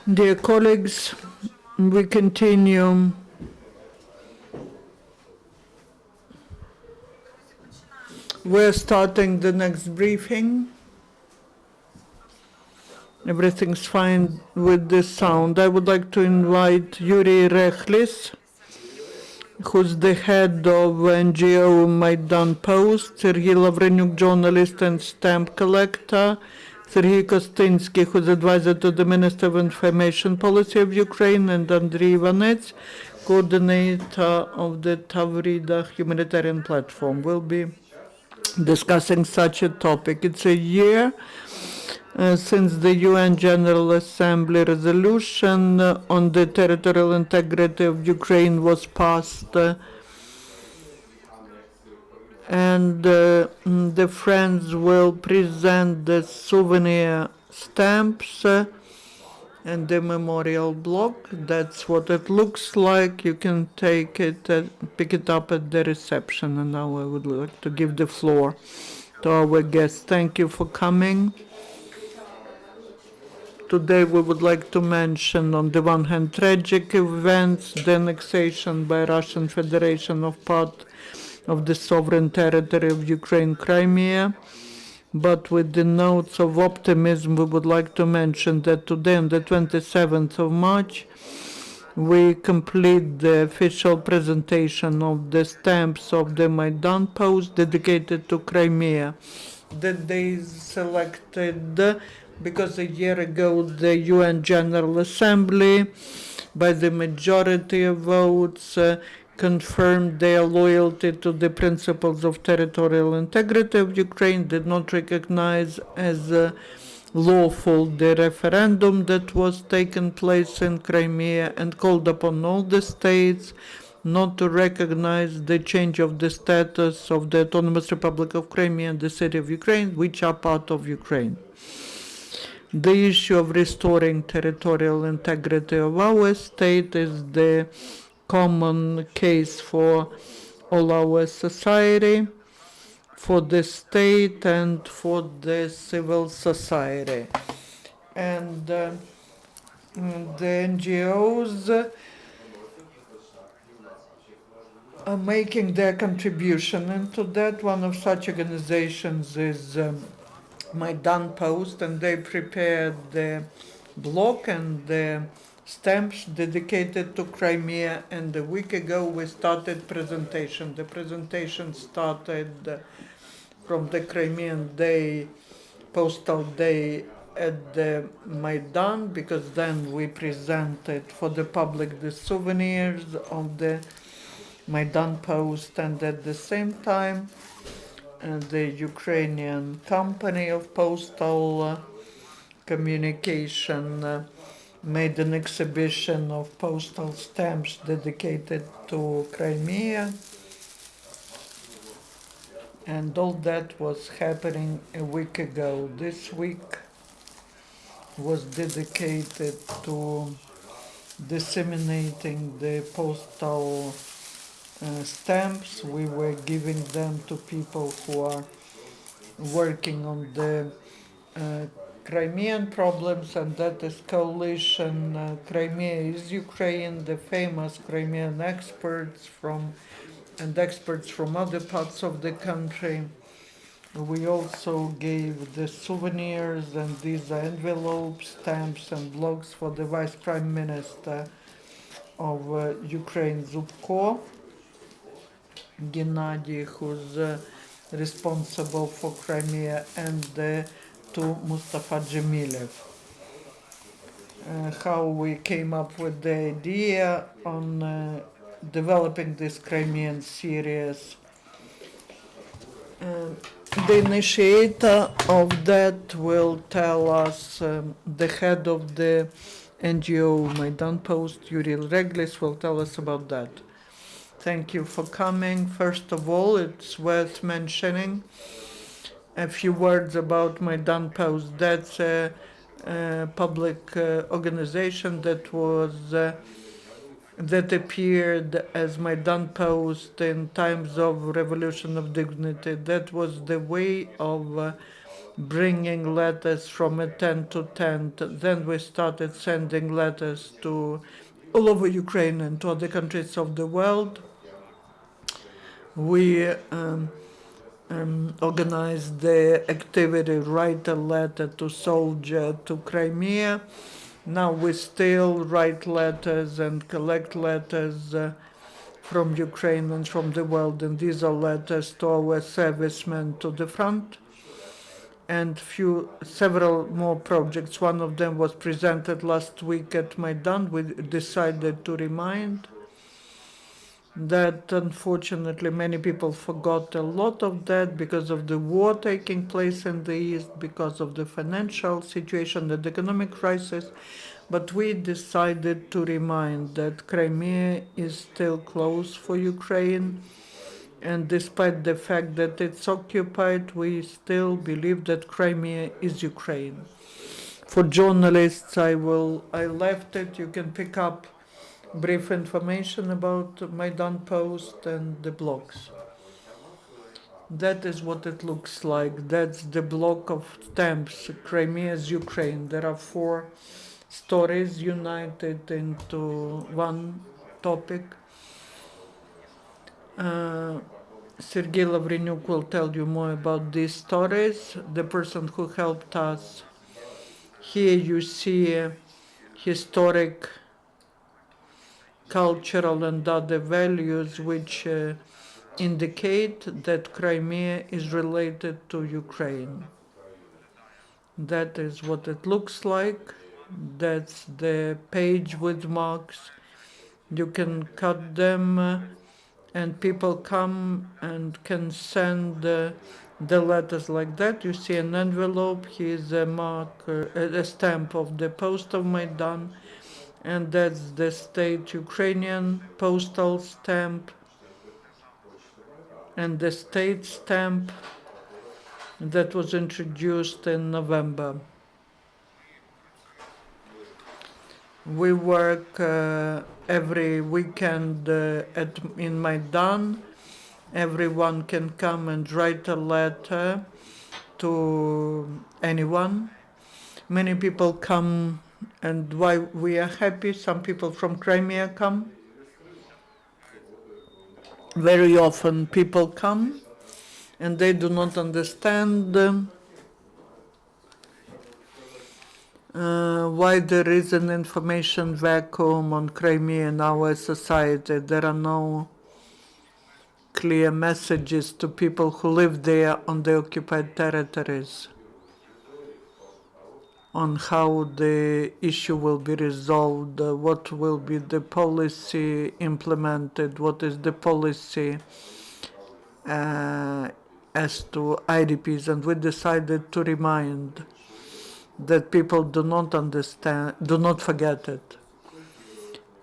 Dear colleagues, we continue We're starting the next briefing. Everything's fine with the sound. I would like to invite Yuriy Rehlis, who's the head of NGO Maidan Post, Serhiy Lavrenyuk, journalist and stamp collector, Serhiy Kostynsky, who's advisor to the Minister of Information Policy of Ukraine, and Andriy Ivanets, coordinator of the Taurida humanitarian platform. We'll be discussing such a topic. It's a year since the UN General Assembly resolution on the territorial integrity of Ukraine was passed, and the friends will present the souvenir stamps and the memorial block. That's what it looks like. You can take it, pick it up at the reception. And now I would like to give the floor to our guests. Thank you for coming. Today we would like to mention, on the one hand, tragic events, the annexation by Russian Federation of part of the sovereign territory of Ukraine, Crimea. But with the notes of optimism, we would like to mention that today, on the 27th of March, we complete the official presentation of the stamps of the Maidan Post dedicated to Crimea. The days selected because a year ago the UN General Assembly, by the majority of votes, confirmed their loyalty to the principles of territorial integrity of Ukraine, did not recognize as lawful the referendum that was taken place in Crimea, and called upon all the states not to recognize the change of the status of the Autonomous Republic of Crimea and the city of Ukraine, which are part of Ukraine. The issue of restoring territorial integrity of our state is the common case for all our society, for the state and for the civil society. And the NGOs are making their contribution, and to that one of such organizations is Maidan Post, and they prepared the block and the stamps dedicated to Crimea, and a week ago we started presentation. The presentation started from the Crimean Day, Postal Day at the Maidan, because then we presented for the public the souvenirs of the Maidan Post, and at the same time the Ukrainian company of postal communication made an exhibition of postal stamps dedicated to Crimea, and all that was happening a week ago. This week was dedicated to disseminating the postal stamps. We were giving them to people who are working on the Crimean problems, and that is coalition Crimea is Ukraine, the famous Crimean experts and experts from other parts of the country. We also gave the souvenirs, and these are envelopes, stamps and blocks for the Vice Prime Minister of Ukraine, Zubko Gennady, who's responsible for Crimea, and to Mustafa Dzhemilev. How we came up with the idea on developing this Crimean series. The initiator of that will tell us, the head of the NGO Maidan Post, Yuriy Rehlis, will tell us about that. Thank you for coming. First of all, it's worth mentioning a few words about Maidan Post. That's a public organization that was that appeared as Maidan Post in times of Revolution of Dignity. That was the way of bringing letters from a tent to tent. Then we started sending letters to all over Ukraine and to other countries of the world. We organized the activity Write a Letter to Soldier to Crimea. Now we still write letters and collect letters from Ukraine and from the world, and these are letters to our servicemen to the front, and several more projects. One of them was presented last week at Maidan. We decided to remind that unfortunately many people forgot a lot of that because of the war taking place in the East, because of the financial situation, the economic crisis. But we decided to remind that Crimea is still closed for Ukraine, and despite the fact that it's occupied, we still believe that Crimea is Ukraine. For journalists, I left it. You can pick up brief information about Maidan Post and the blogs. That is what it looks like. That's the block of stamps, Crimea's Ukraine. There are 4 stories united into one topic. Serhiy Lavrenyuk will tell you more about these stories. The person who helped us. Here you see historic, cultural and other values which indicate that Crimea is related to Ukraine. That is what it looks like. That's the page with marks. You can cut them and people come and can send the letters like that. You see an envelope. Here's a mark, a stamp of the post of Maidan, and that's the state Ukrainian postal stamp and the state stamp that was introduced in November. We work every weekend in Maidan. Everyone can come and write a letter to anyone. Many people come, and why we are happy, some people from Crimea come. Very often people come and they do not understand why there is an information vacuum on Crimea in our society. There are no clear messages to people who live there on the occupied territories on how the issue will be resolved, what will be the policy implemented, what is the policy as to IDPs. And we decided to remind that people do not understand, do not forget it.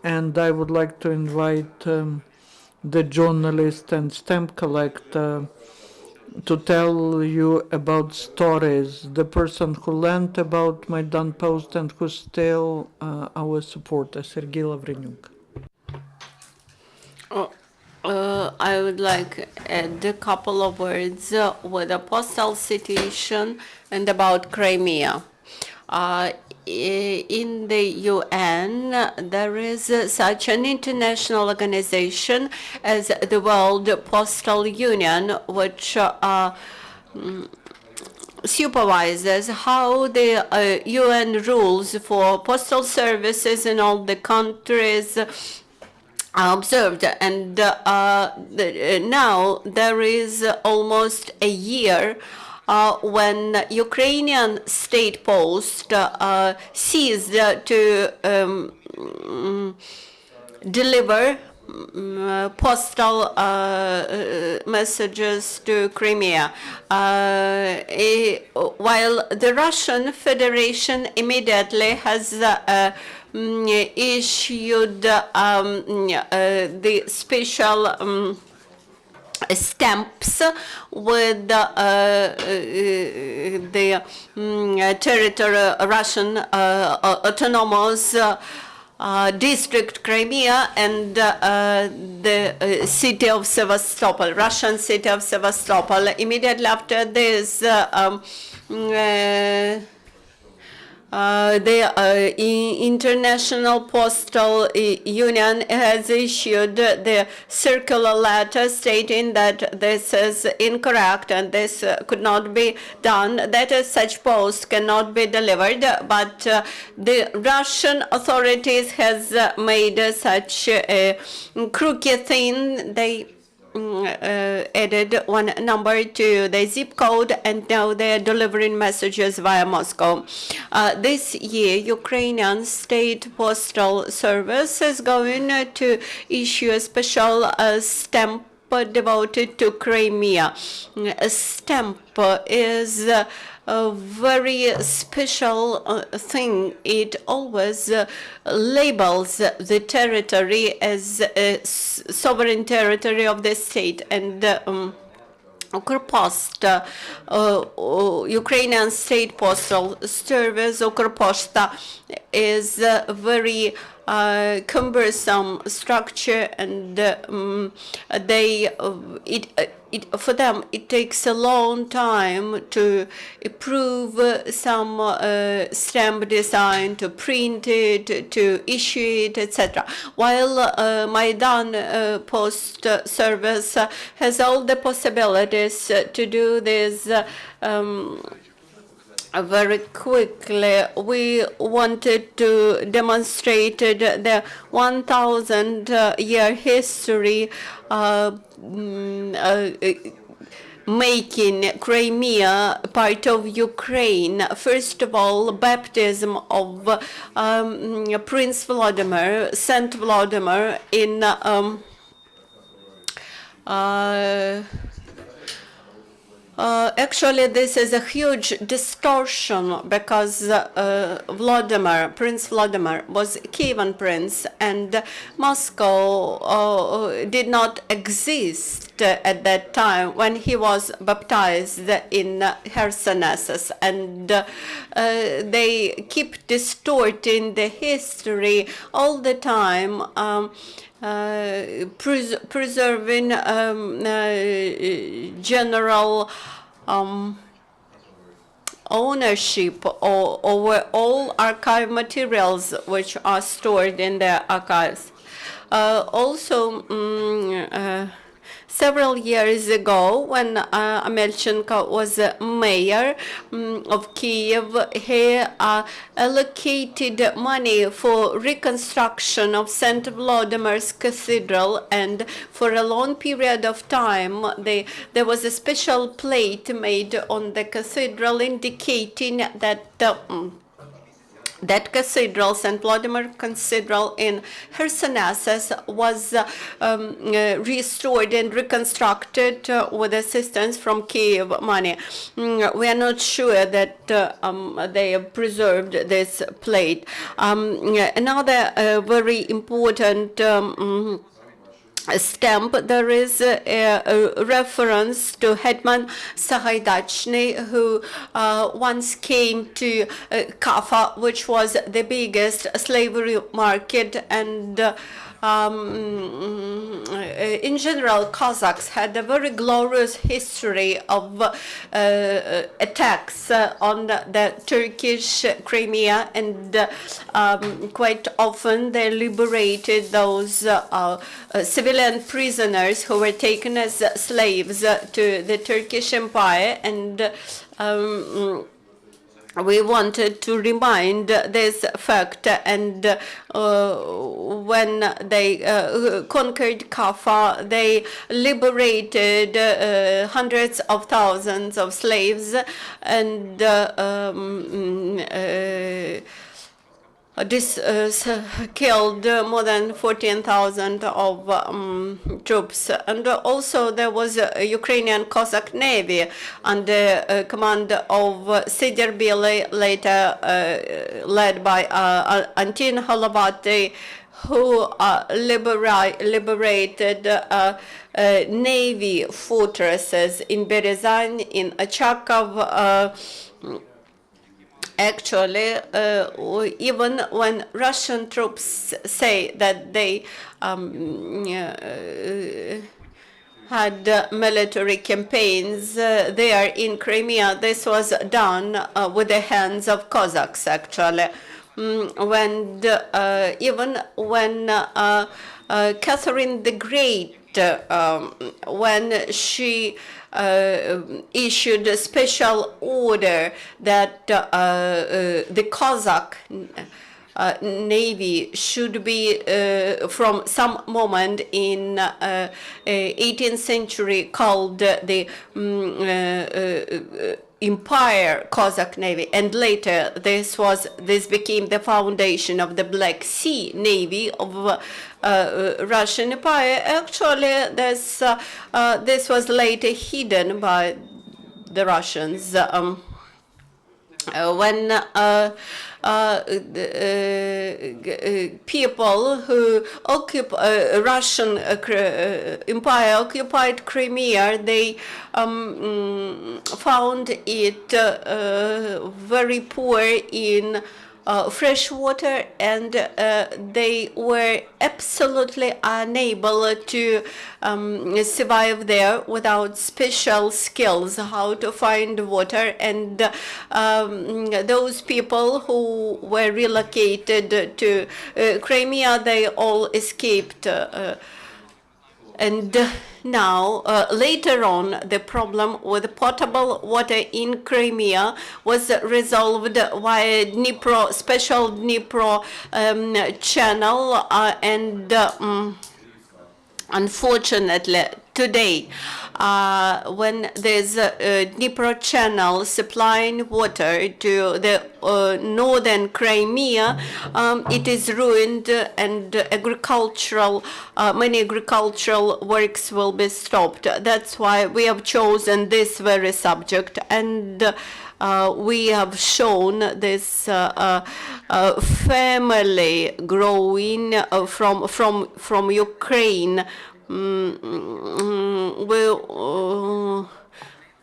And I would like to invite the journalist and stamp collector to tell you about stories. The person who learned about Maidan Post and who's still our supporter, Serhiy Lavrenyuk. I would like to add a couple of words with the postal situation and about Crimea. In the UN, there is such an international organization as the World Postal Union, which supervises how the UN rules for postal services in all the countries are observed. And now there is almost a year when Ukrainian state post ceased to deliver postal messages to Crimea, while the Russian Federation immediately has issued the special stamps with the territorial Russian autonomous district Crimea and the city of Sevastopol, Russian city of Sevastopol. Immediately after this The International Postal Union has issued the circular letter stating that this is incorrect and this could not be done, that such post cannot be delivered, but the Russian authorities has made such a crooked thing. They added one number to the zip code, and now they're delivering messages via Moscow. This year, Ukrainian State Postal Service is going to issue a special stamp devoted to Crimea. A stamp is a very special thing. It always labels the territory as a sovereign territory of the state, and Ukrpost, Ukrainian State Postal Service, Ukrposhta, is a very cumbersome structure, and for them it takes a long time to approve some stamp design, to print it, to issue it, etc. While Maidan Post Service has all the possibilities to do this very quickly. We wanted to demonstrate the 1,000-year history making Crimea part of Ukraine. First of all, baptism of Prince Vladimir, Saint Vladimir, in actually, this is a huge distortion because Prince Vladimir was Kievan prince, and Moscow did not exist at that time when he was baptized in Chersonesus, and they keep distorting the history all the time. Preserving general ownership over all archive materials which are stored in their archives. Several years ago, when Amelchenko was mayor of Kiev, he allocated money for reconstruction of St. Vladimir's Cathedral, and for a long period of time there was a special plate made on the cathedral indicating that that cathedral, St. Vladimir Cathedral in Chersonesus, was restored and reconstructed with assistance from Kiev money. We are not sure that they have preserved this plate. Another very important stamp, there is a reference to Hetman Sagaidachny, who once came to Kaffa, which was the biggest slavery market, and in general, Cossacks had a very glorious history of attacks on the Turkish Crimea, and quite often they liberated those civilian prisoners who were taken as slaves to the Turkish Empire, and we wanted to remind this fact, and when they conquered Kaffa, they liberated hundreds of thousands of slaves, and this killed more than 14,000 of troops. And also there was a Ukrainian Cossack Navy under command of Siderbili, later led by Antin Halavati, who liberated navy fortresses in Berezan, in Achakov. Actually, even when Russian troops say that they had military campaigns there in Crimea. This was done with the hands of Cossacks, actually. Even when Catherine the Great, when she issued a special order that the Cossack navy should be from some moment in 18th century called the Empire Cossack Navy, and later this became the foundation of the Black Sea Navy of Russian Empire. Actually, this was later hidden by the Russians. When people who occupy Russian Empire occupied Crimea, they found it very poor in fresh water, and they were absolutely unable to survive there without special skills how to find water. And those people who were relocated to Crimea, they all escaped. And now, later on, the problem with potable water in Crimea was resolved via special Dnipro channel, and unfortunately, today, when there's a Dnipro channel supplying water to the northern Crimea, it is ruined, and many agricultural works will be stopped. That's why we have chosen this very subject, and we have shown this family growing from Ukraine.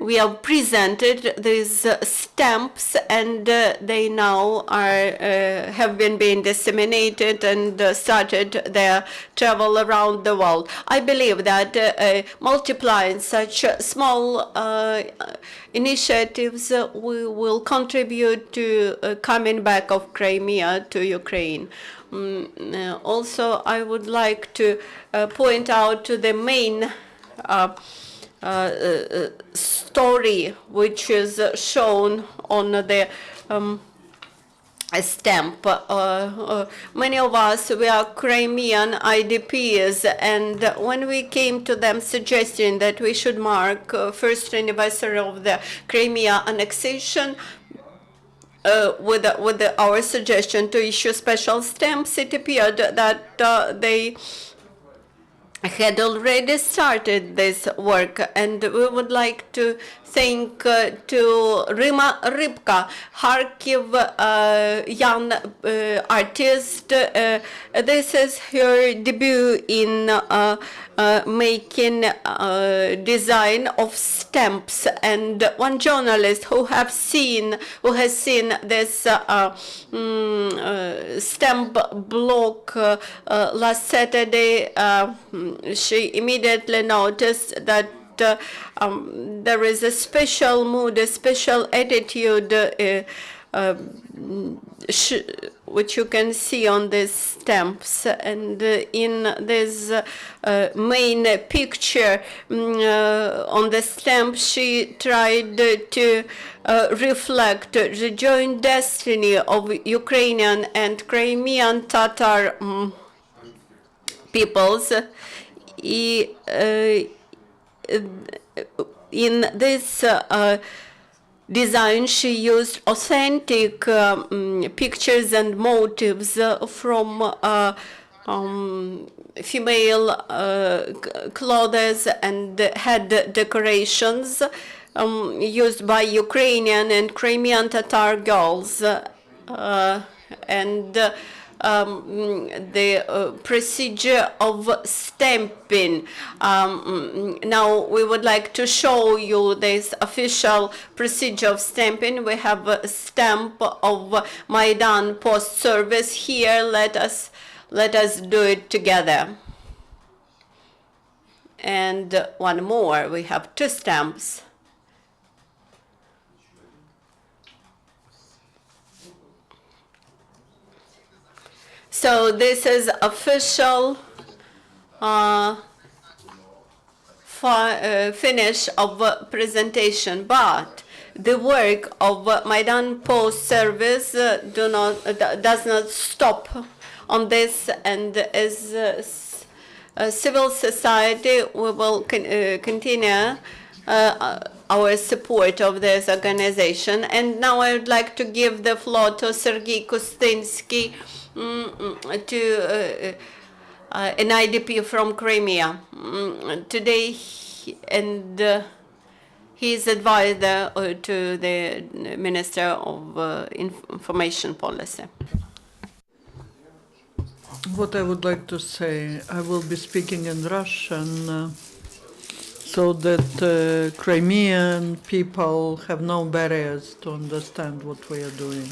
We have presented these stamps, and they now have been being disseminated and started their travel around the world. I believe that multiplying such small initiatives will contribute to coming back of Crimea to Ukraine. Also, I would like to point out to the main story which is shown on the stamp. Many of us, we are Crimean IDPs, and when we came to them suggesting that we should mark first anniversary of the Crimea annexation, with our suggestion to issue special stamps, it appeared that they had already started this work, and we would like to thank to Rima Rybka, Kharkiv young artist. This is her debut in making design of stamps, and one journalist who has seen this stamp block last Saturday, she immediately noticed that there is a special mood, a special attitude, which you can see on these stamps. And in this main picture on the stamp, she tried to reflect the joint destiny of Ukrainian and Crimean Tatar peoples. In this design, she used authentic pictures and motives from female clothes and head decorations used by Ukrainian and Crimean Tatar girls. And the procedure of stamping. Now we would like to show you this official procedure of stamping. We have a stamp of Maidan post service here. Let us do it together. And one more, we have 2 stamps. So this is official finish of presentation, but the work of Maidan Post Service does not stop on this, and as civil society, we will continue our support of this organization. And now I would like to give the floor to Serhiy Kostynsky, to an IDP from Crimea. Today, he is advisor to the Minister of Information Policy. What I would like to say, I will be speaking in Russian so that Crimean people have no barriers to understand what we are doing.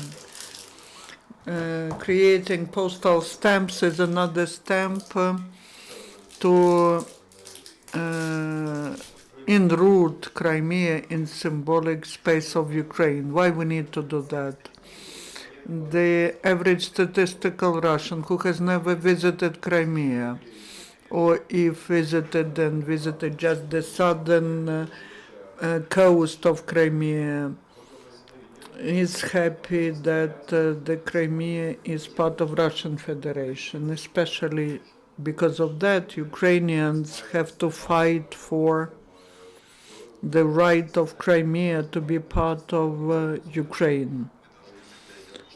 Creating postal stamps is another stamp to enroot Crimea in symbolic space of Ukraine. Why we need to do that? The average statistical Russian who has never visited Crimea, or if visited, then visited just the southern coast of Crimea, is happy that the Crimea is part of Russian Federation. Especially because of that, Ukrainians have to fight for the right of Crimea to be part of Ukraine.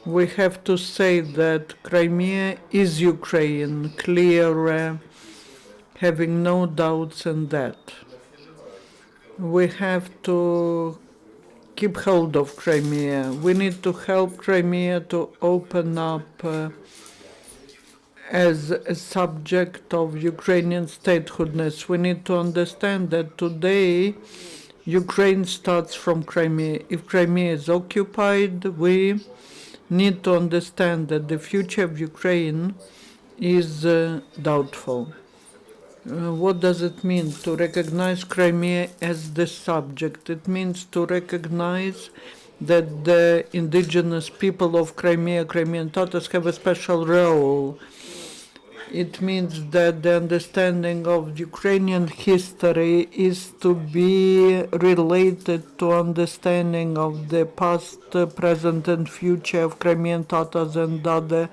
We have to say that Crimea is Ukraine, clear, having no doubts in that. We have to keep hold of Crimea. We need to help Crimea to open up as a subject of Ukrainian statehoodness. We need to understand that today Ukraine starts from Crimea. If Crimea is occupied, we need to understand that the future of Ukraine is doubtful. What does it mean to recognize Crimea as the subject? It means to recognize that the indigenous people of Crimea, Crimean Tatars, have a special role. It means that the understanding of Ukrainian history is to be related to understanding of the past, present, and future of Crimean Tatars and other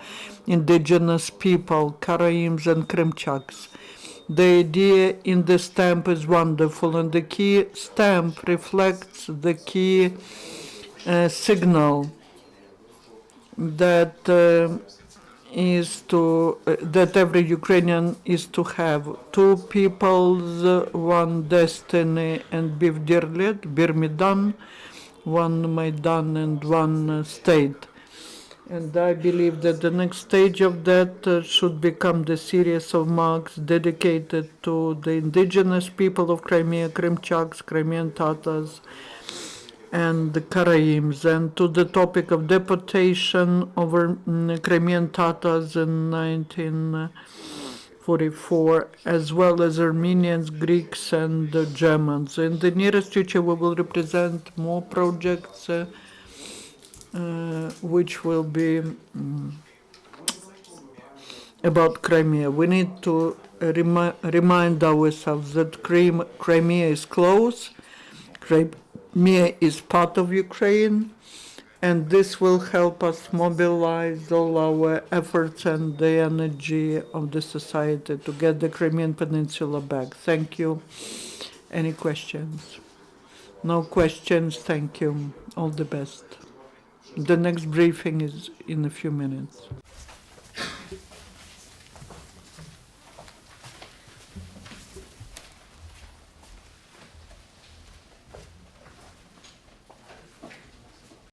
indigenous people, Karaims and Krimchaks. The idea in the stamp is wonderful, and the key stamp reflects the key signal that that every Ukrainian is to have 2 peoples, 1 destiny, and Bir Maidan, 1 Maidan, and 1 state. And I believe that the next stage of that should become the series of marks dedicated to the indigenous people of Crimea, Krimchaks, Crimean Tatars, and the Karaims, and to the topic of deportation over Crimean Tatars in 1944, as well as Armenians, Greeks, and Germans. In the nearest future, we will represent more projects which will be about Crimea. We need to remind ourselves that Crimea is close, Crimea is part of Ukraine, and this will help us mobilize all our efforts and the energy of the society to get the Crimean Peninsula back. Thank you. Any questions? No questions? Thank you. All the best. The next briefing is in a few minutes.